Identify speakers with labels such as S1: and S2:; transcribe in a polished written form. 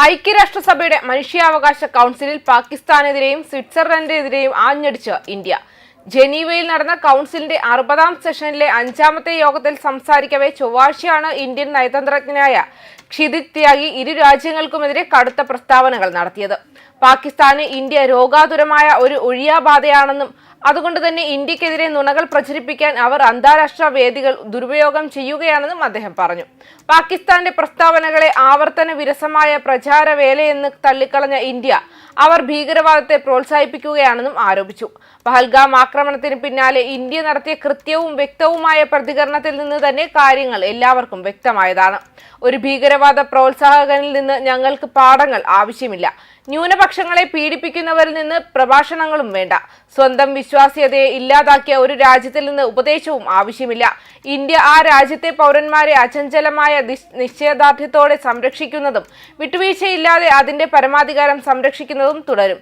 S1: ഐക്യരാഷ്ട്രസഭയുടെ മനുഷ്യാവകാശ കൗൺസിലിൽ പാകിസ്ഥാനെതിരെയും സ്വിറ്റ്സർലൻഡിനെതിരെയും ആഞ്ഞടിച്ച് ഇന്ത്യ. ജനീവയിൽ നടന്ന കൗൺസിലിന്റെ 60ാം സെഷനിലെ 5ാമത്തെ യോഗത്തിൽ സംസാരിക്കവേ ചൊവ്വാഴ്ചയാണ് ഇന്ത്യൻ നയതന്ത്രജ്ഞനായ ക്ഷിതിജ് ത്യാഗി ഇരു രാജ്യങ്ങൾക്കുമെതിരെ കടുത്ത പ്രസ്താവനകൾ നടത്തിയത്. പാകിസ്ഥാന് ഇന്ത്യ രോഗാതുരമായ ഒരു ഒഴിയാബാധയാണെന്നും അതുകൊണ്ട് തന്നെ ഇന്ത്യക്കെതിരെ നുണകൾ പ്രചരിപ്പിക്കാൻ അവർ അന്താരാഷ്ട്ര വേദികൾ ദുരുപയോഗം ചെയ്യുകയാണെന്നും അദ്ദേഹം പറഞ്ഞു. പാകിസ്ഥാന്റെ പ്രസ്താവനകളെ ആവർത്തന വിരസമായ പ്രചാരവേലയെന്ന് തള്ളിക്കളഞ്ഞ ഇന്ത്യ അവർ ഭീകരവാദത്തെ പ്രോത്സാഹിപ്പിക്കുകയാണെന്നും ആരോപിച്ചു. പഹൽഗാം ആക്രമണത്തിന് പിന്നാലെ ഇന്ത്യ നടത്തിയ കൃത്യവും വ്യക്തവുമായ പ്രതികരണത്തിൽ നിന്ന് തന്നെ കാര്യങ്ങൾ എല്ലാവർക്കും വ്യക്തമായതാണ്. ഒരു ഭീകരവാദ പ്രോത്സാഹകനിൽ നിന്ന് ഞങ്ങൾക്ക് പാഠങ്ങൾ ആവശ്യമില്ല. ന്യൂനപക്ഷങ്ങളെ പീഡിപ്പിക്കുന്നവരിൽ നിന്ന് പ്രഭാഷണങ്ങളും വേണ്ട. സ്വന്തം വിശ്വാസ്യതയെ ഇല്ലാതാക്കിയ ഒരു രാജ്യത്തിൽ നിന്ന് ഉപദേശവും ആവശ്യമില്ല. ഇന്ത്യ ആ രാജ്യത്തെ പൗരന്മാരെ അചഞ്ചലമായ നിശ്ചയദാർഢ്യത്തോടെ സംരക്ഷിക്കുന്നതും വിട്ടുവീഴ്ചയില്ലാതെ അതിന്റെ പരമാധികാരം സംരക്ഷിക്കുന്നതും തുടരും.